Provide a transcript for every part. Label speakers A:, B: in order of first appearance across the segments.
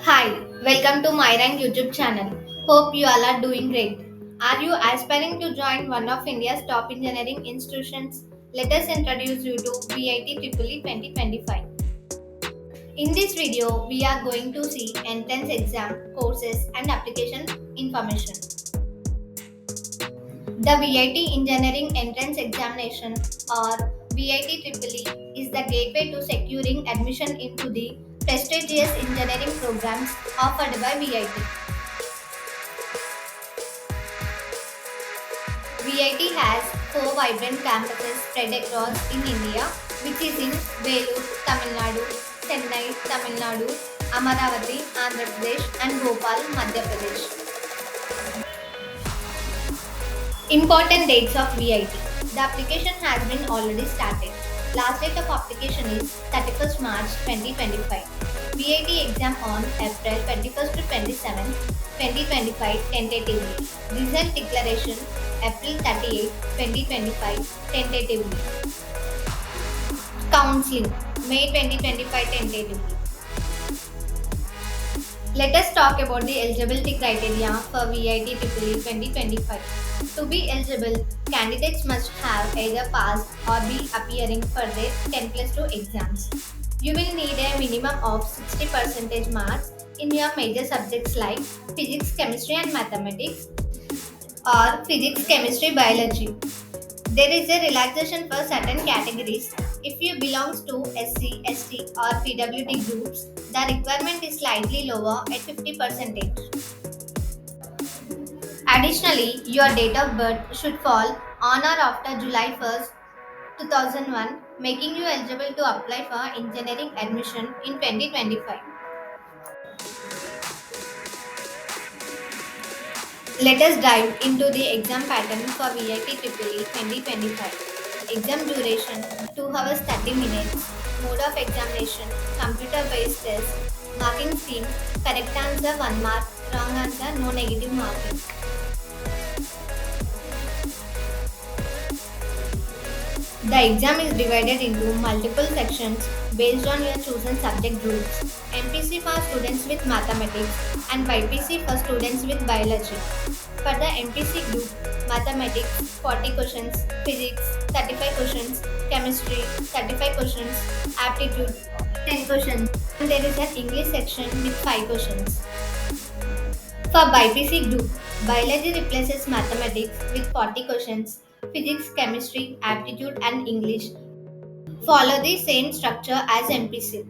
A: Hi, welcome to my rank YouTube channel. Hope you all are doing great. Are you aspiring to join one of India's top engineering institutions? Let us introduce you to VIT EEE 2025. In this video, we are going to see entrance exam, courses, and application information. The VIT Engineering Entrance Examination or VIT EEE is the gateway to securing admission into the prestigious engineering programs offered by VIT. VIT has four vibrant campuses spread across in India, which is in Vellore, Tamil Nadu, Chennai, Tamil Nadu, Amaravati, Andhra Pradesh, and Bhopal, Madhya Pradesh. Important dates of VIT. The application has been already started. Last date of application is 31st March 2025. VIT exam on April 21st to 27th, 2025 tentatively. Result declaration April 38th, 2025 tentatively. Counseling May 2025 tentatively. Let us talk about the eligibility criteria for VIT EEE 2025. To be eligible, candidates must have either passed or be appearing for their 10 plus 2 exams. You will need a minimum of 60% marks in your major subjects like physics, chemistry, and mathematics, or physics, chemistry, biology. There is a relaxation for certain categories. If you belong to SC, ST, or PWD groups, the requirement is slightly lower at 50%. Additionally, your date of birth should fall on or after July 1st, 2001, making you eligible to apply for engineering admission in 2025. Let us dive into the exam pattern for VIT EEE 2025. Exam duration 2 hours 30 minutes. Mode of examination computer based test. Marking scheme correct answer 1 mark, wrong answer no negative marking. The exam is divided into multiple sections based on your chosen subject groups. MPC for students with mathematics and YPC for students with biology. For the MPC group, mathematics 40 questions, physics 35 questions, chemistry 35 questions, aptitude 10 questions, and there is an English section with 5 questions. For BIPC group, biology replaces mathematics with 40 questions, physics, chemistry, aptitude, and English follow the same structure as MPC.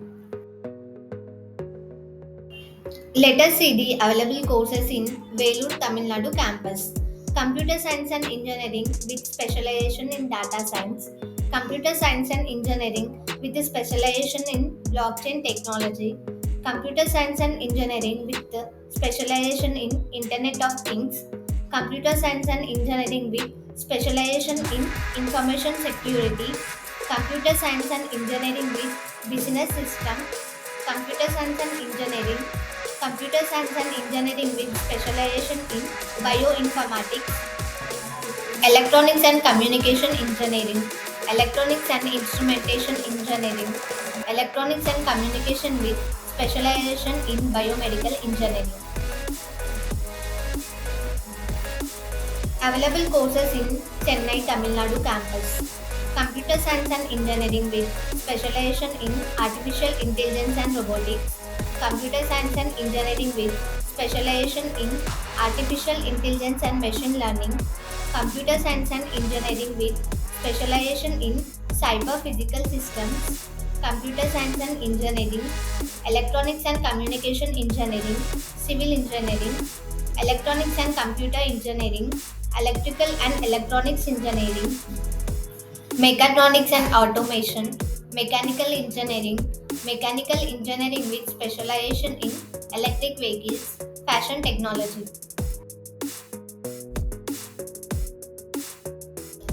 A: Let us see the available courses in Vellore, Tamil Nadu campus. Computer Science and Engineering with specialization in data science. Computer Science and Engineering with specialization in blockchain technology. Computer Science and Engineering with specialization in Internet of Things. Computer Science and Engineering with specialization in information security. Computer Science and Engineering with business system. Computer Science and Engineering, Computer Science and Engineering with specialization in Bioinformatics, Electronics and Communication Engineering, Electronics and Instrumentation Engineering, Electronics and Communication with specialization in Biomedical Engineering. Available courses in Chennai, Tamil Nadu campus. Computer Science and Engineering with specialization in Artificial Intelligence and Robotics. Computer Science and Engineering with specialization in Artificial Intelligence and Machine Learning. Computer Science and Engineering with specialization in Cyber Physical Systems. Computer Science and Engineering, Electronics and Communication Engineering, Civil Engineering, Electronics and Computer Engineering, Electrical and Electronics Engineering, Mechatronics and Automation, Mechanical Engineering, Mechanical Engineering with specialization in Electric Vehicles, Fashion Technology.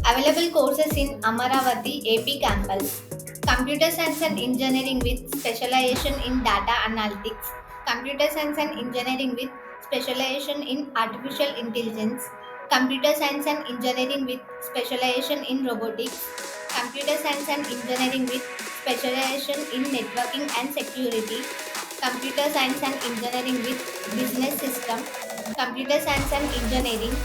A: Available courses in Amaravati AP campus. Computer Science and Engineering with specialization in Data Analytics. Computer Science and Engineering with specialization in Artificial Intelligence. Computer Science and Engineering with specialization in Robotics. Computer Science and Engineering with specialization in Networking and Security. Computer Science and Engineering with Business System, Computer Science and Engineering,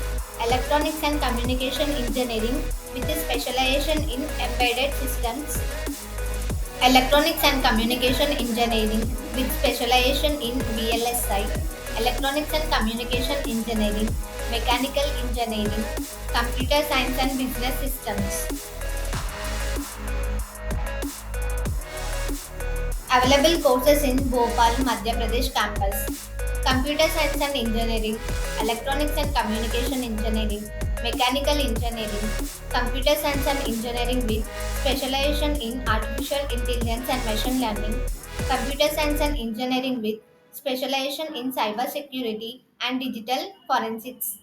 A: Electronics and Communication Engineering with a specialization in embedded systems, Electronics and Communication Engineering with specialization in VLSI, Electronics and Communication Engineering, Mechanical Engineering, Computer Science and Business Systems. Available courses in Bhopal, Madhya Pradesh campus. Computer Science and Engineering, Electronics and Communication Engineering, Mechanical Engineering, Computer Science and Engineering with specialization in Artificial Intelligence and Machine Learning, Computer Science and Engineering with specialization in Cyber Security and Digital Forensics.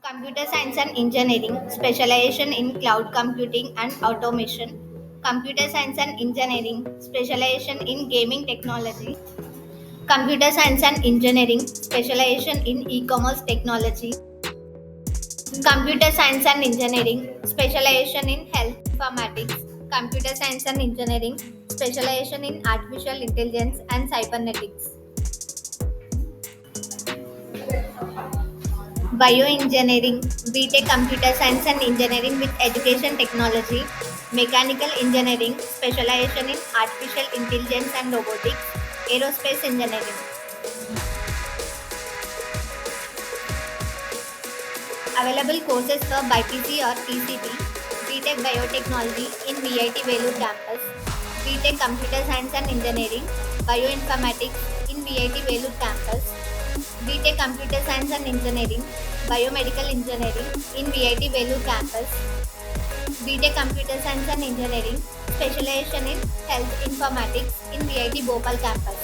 A: Computer Science and Engineering, specialization in Cloud Computing and Automation. Computer Science and Engineering, specialization in Gaming Technology. Computer Science and Engineering, specialization in E-commerce Technology. Computer Science and Engineering, specialization in Health Informatics. Computer Science and Engineering, specialization in Artificial Intelligence and Cybernetics. Bioengineering, BTech Computer Science and Engineering with Education Technology, Mechanical Engineering, specialization in Artificial Intelligence and Robotics, Aerospace Engineering. Available courses for BPC or PCB, BTech Biotechnology in VIT Velur campus, BTech Computer Science and Engineering, Bioinformatics in VIT Velur campus, BTech Computer Science and Engineering, Biomedical Engineering in VIT Velur campus, BTech Computer Science and Engineering, specialization in Health Informatics in VIT Bhopal campus.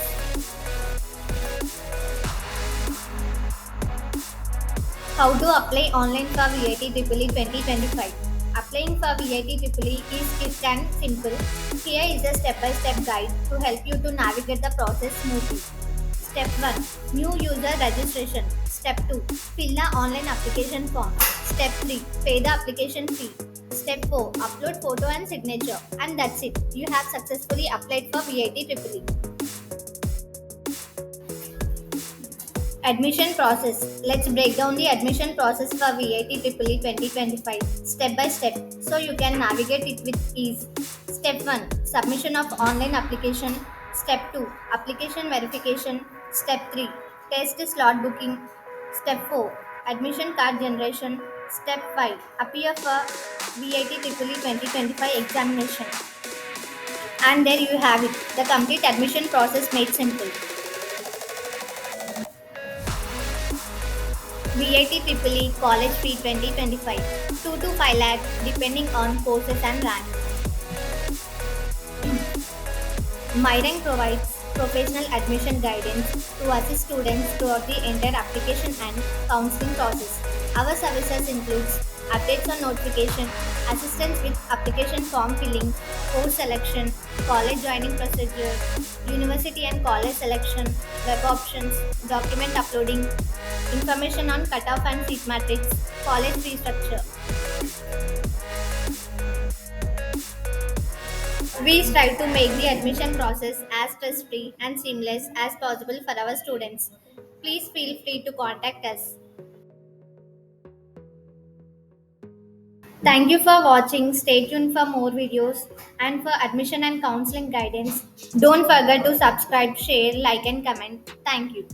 A: How to apply online for VIT EEE 2025. Applying for VIT EEE is quick and simple. Here is a step-by-step guide to help you to navigate the process smoothly. Step 1. New user registration. Step 2. Fill the online application form. Step 3. Pay the application fee. Step 4. Upload photo and signature. And that's it. You have successfully applied for VIT EEE. Admission process. Let's break down the admission process for VIT EEE 2025 step by step so you can navigate it with ease. Step 1. Submission of online application. Step 2. Application verification. Step 3. Test slot booking. Step 4. Admission card generation. Step 5. Appear for VIT EEE 2025 examination. And there you have it. The complete admission process made simple. VIT EEE College Fee 2025 2 to 5 lakh depending on courses and rank. Myrank provides professional admission guidance to assist students throughout the entire application and counseling process. Our services includes updates on notification, assistance with application form filling, course selection, college joining procedure, university and college selection, web options, document uploading, information on cutoff and seat matrix, college fee structure. We strive to make the admission process as stress free and seamless as possible for our students. Please feel free to contact us. Thank you for watching. Stay tuned for more videos and for admission and counseling guidance. Don't forget to subscribe, share, like, and comment. Thank you.